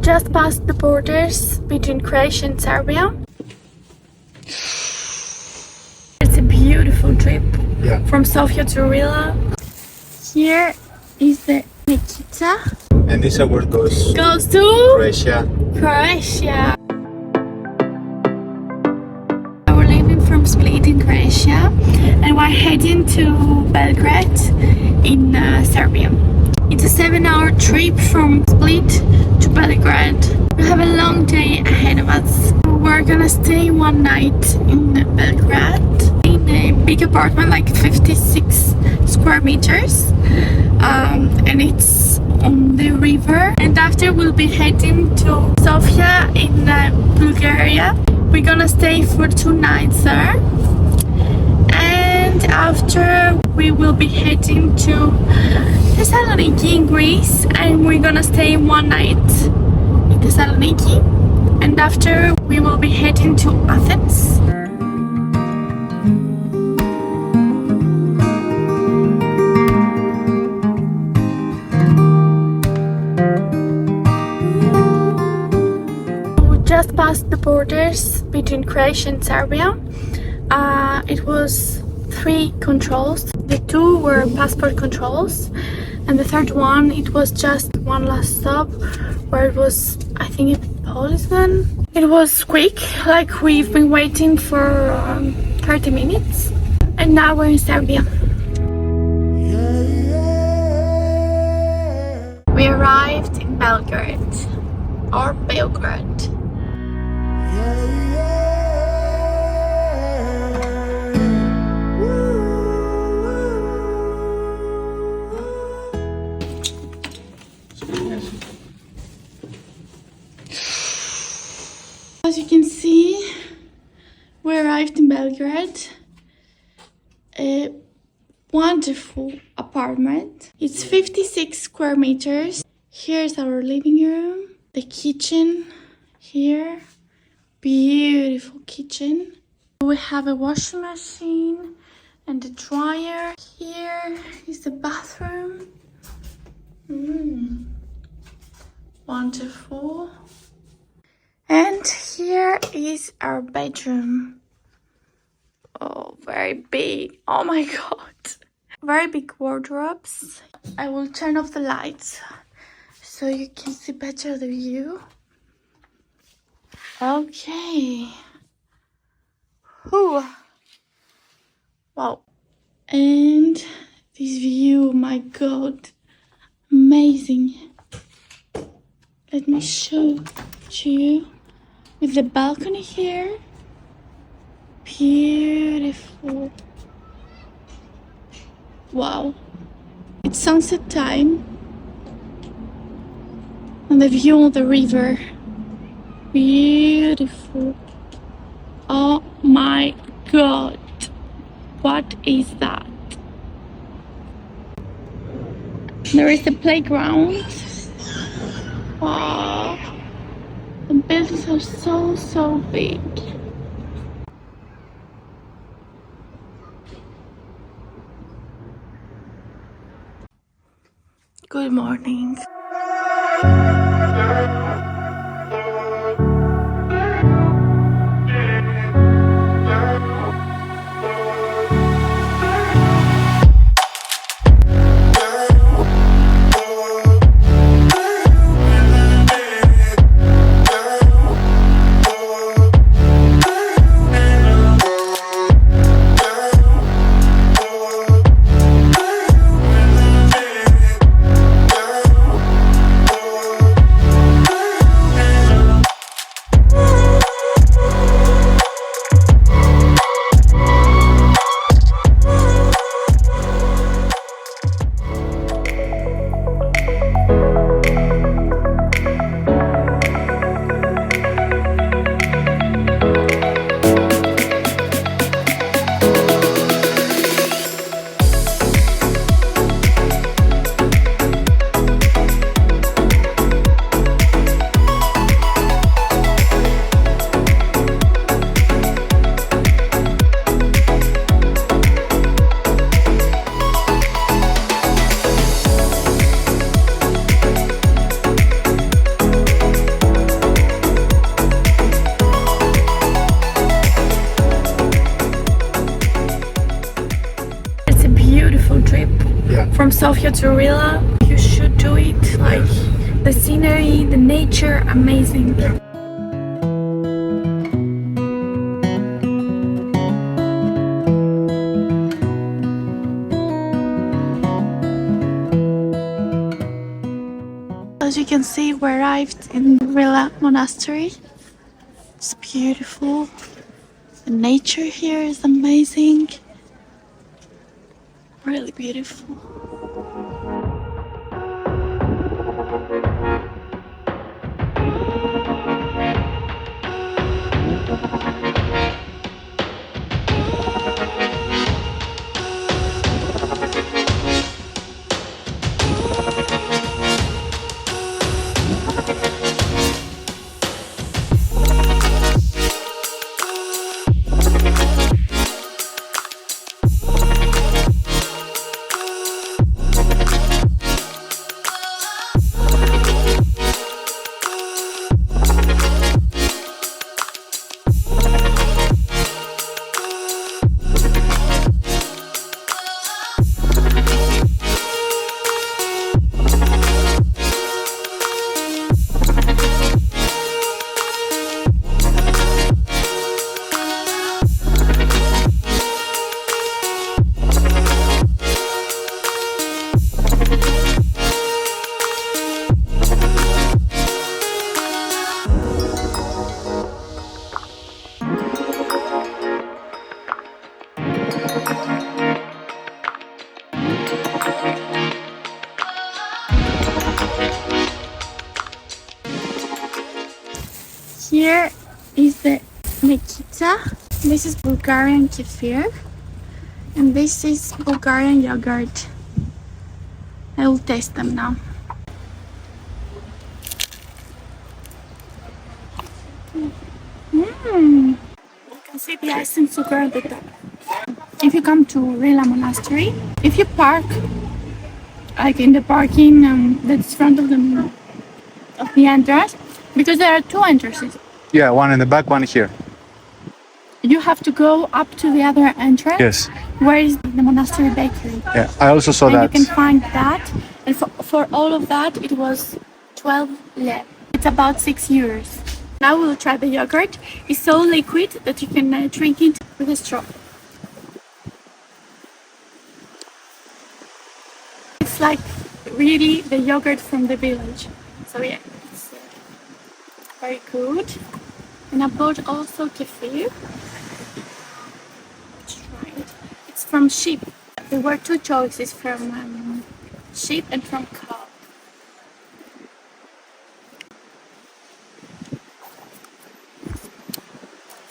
just passed the borders between Croatia and Serbia. It's a beautiful trip from Sofia to RILA. Here is the Nikita. And this award goes to Croatia. Croatia. We're leaving from Split in Croatia and we're heading to Belgrade in Serbia. It's a 7-hour trip from Split to Belgrade. We have a long day ahead of us. We're gonna stay one night in Belgrade in a big apartment, like 56 square meters, and it's on the river. And after we'll be heading to Sofia in Bulgaria. We're gonna stay for 2 nights there, and after we will be heading to Thessaloniki in Greece, and we're gonna stay 1 night in Thessaloniki, and after we will be heading to Athens. We just passed the borders between Croatia and Serbia. It was 3 controls. The 2 were passport controls, and the third one, it was just one last stop where it was, I think, a policeman. It was quick, like we've been waiting for 30 minutes, and now we're in Serbia. We arrived in Belgrade, or Belgrade. As you can see, we arrived in Belgrade. A wonderful apartment. It's 56 square meters. Here's our living room. The kitchen here. Beautiful kitchen. We have a washing machine and a dryer. Here is the bathroom. Wonderful. And here is our bedroom. Oh, very big. Oh my god. Very big wardrobes. I will turn off the lights so you can see better the view. Okay. Whew. Wow. And this view, my god. Amazing. Let me show to you. With the balcony here. Beautiful. Wow. It's sunset time. And the view on the river. Beautiful. Oh my god. What is that? There is a playground. Wow. The buildings are so big. Good morning. Sofia to RILA, you should do it. Like the scenery, the nature, amazing. As you can see, we arrived in RILA Monastery. It's beautiful. The nature here is amazing. Really beautiful. Here is the Nikita. This is Bulgarian kefir. And this is Bulgarian yogurt. I will taste them now. You can see the ice and sugar at the top. If you come to RILA Monastery, if you park like in the parking that's front of the entrance, because there are two entrances. Yeah, one in the back, one here. You have to go up to the other entrance. Yes. Where is the monastery bakery? Yeah, I also saw and that. You can find that. And for all of that, it was 12 lev. It's about 6 euros. Now we'll try the yogurt. It's so liquid that you can drink it with a straw. It's like really the yogurt from the village. So yeah, it's very good. And I bought also kefir. Let's try it. It's from sheep. There were two choices, from sheep and from cow.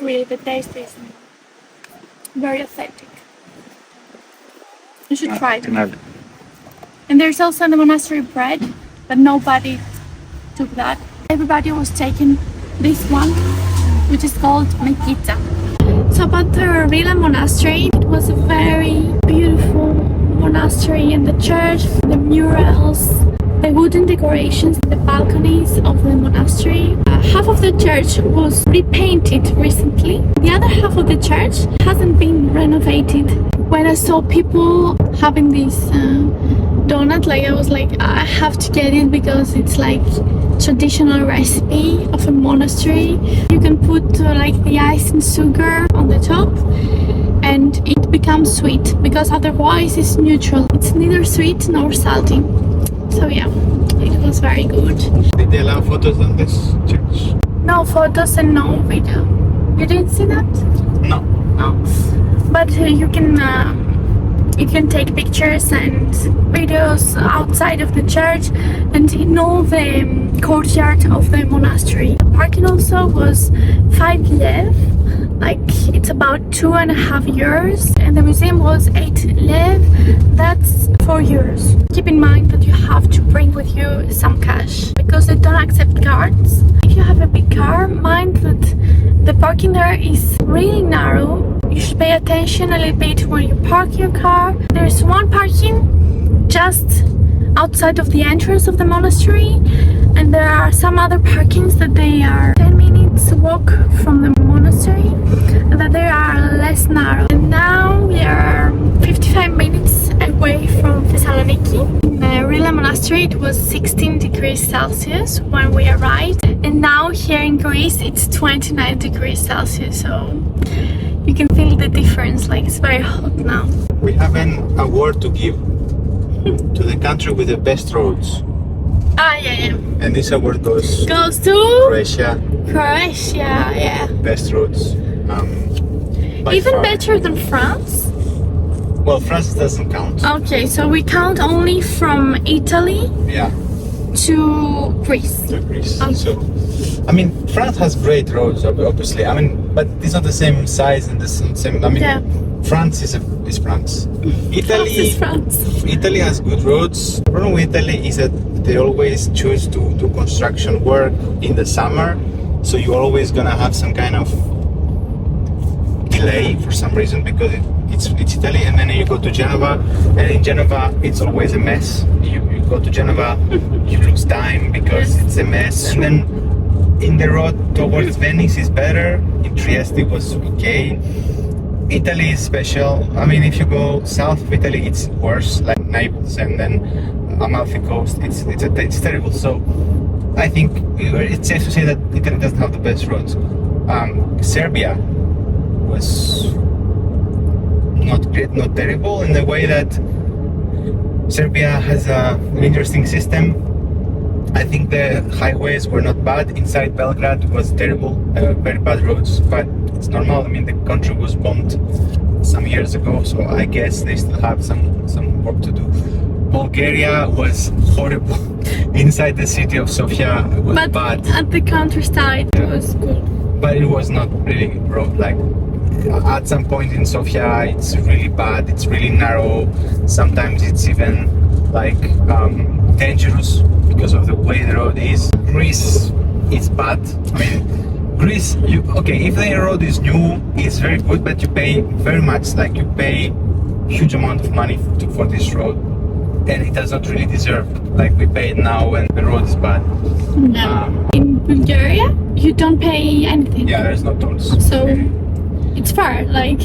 Really, the taste is very authentic. You should try it. And there's also the monastery bread, but nobody took that. Everybody was taking this one, which is called Nikita. So about the RILA Monastery, it was a very beautiful monastery, and the church, the murals, the wooden decorations, the balconies of the monastery. Half of the church was repainted recently. The other half of the church hasn't been renovated. When I saw people having this donut, like I was like, I have to get it because it's like traditional recipe of a monastery. You can put like the ice and sugar on the top and it becomes sweet, because otherwise it's neutral. It's neither sweet nor salty. So yeah, it was very good. Did they allow photos on this church? No photos and no video. You didn't see that? No. No. But you can take pictures and videos outside of the church and in all the courtyard of the monastery. The parking also was 5 lev, like it's about 2.5 euros, and the museum was 8 lev, that's 4 euros. Keep in mind that you have to bring with you some cash because they don't accept cards. If you have a big car, mind that the parking there is really narrow. You should pay attention a little bit when you park your car. There's one parking just outside of the entrance of the monastery, and there are some other parkings that they are 10 minutes walk from the monastery and that they are less narrow. And now we are 55 minutes away from Thessaloniki. In RILA Monastery it was 16 degrees Celsius when we arrived, and now here in Greece it's 29 degrees Celsius, so you can feel the difference, like it's very hot now. We have an award to give to the country with the best roads. Ah, yeah. And this award goes to Croatia. Yeah. Best roads. By Even far. better than France? Well, France doesn't count. Okay, so we count only from Italy Yeah, to Greece. to Greece. Okay. So, I mean, France has great roads, obviously. I mean, but it's not the same size and the same. I mean, Yeah. France is France. France is France. Italy has good roads. The problem with Italy is that they always choose to do construction work in the summer, so you're always gonna have some kind of delay for some reason because it's Italy. And then you go to Genova, and in Genova it's always a mess. You go to Genova, you lose time because it's a mess. And then in the road towards Venice is better. In Trieste was okay. Italy is special. I mean, if you go south of Italy, it's worse, like Naples and then Amalfi Coast. It's terrible. So I think it's safe to say that Italy doesn't have the best roads. Serbia was not great, not terrible, in the way that Serbia has an interesting system. I think the highways were not bad. Inside Belgrade was terrible, very bad roads, but it's normal. I mean, the country was bombed some years ago, so I guess they still have some work to do. Bulgaria was horrible. Inside the city of Sofia it was bad. At the countryside it was good. But it was not really road. Like at some point in Sofia it's really bad, it's really narrow. Sometimes it's even like dangerous because of the way the road is. Greece is bad. I mean, Greece, if the road is new, it's very good, but you pay very much. Like you pay huge amount of money for this road, and it does not really deserve like we pay it now when the road is bad. No. In Bulgaria you don't pay anything. Yeah, there's no tolls. So it's fair, like,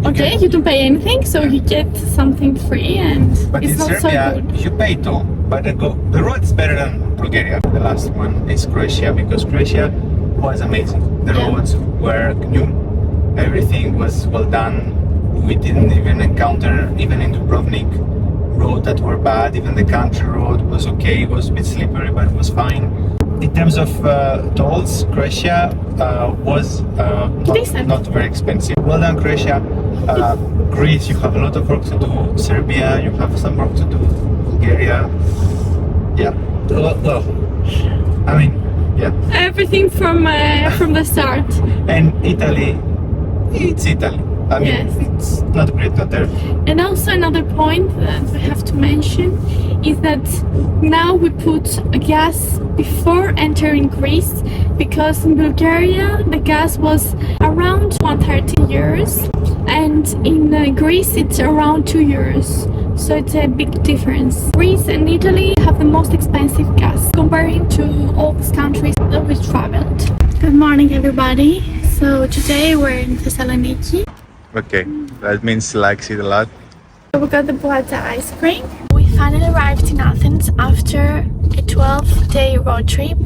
okay, you don't pay anything, so you get something free, and But it's in not Serbia, so good. you pay toll, but the road is better than Bulgaria. The last one is Croatia, because Croatia was amazing. The Yeah. roads were new, everything was well done. We didn't even encounter, even in Dubrovnik, road that were bad. Even the country road was okay, it was a bit slippery, but it was fine. In terms of tolls, Croatia was not very expensive. Well done, Croatia. Greece, you have a lot of work to do. Serbia, you have some work to do. Bulgaria, yeah. Well, I mean, yeah. Everything from the start. And Italy, it's Italy. I mean, Yes. it's not great, not there. And also another point that we have to mention is that now we put gas before entering Greece, because in Bulgaria the gas was around 130 euros and in Greece it's around 2 euros. So it's a big difference. Greece and Italy have the most expensive gas comparing to all these countries that we traveled. Good morning, everybody. So today we're in Thessaloniki. Okay, that means like it a lot. We got the Buata ice cream. We finally arrived in Athens after a 12-day road trip.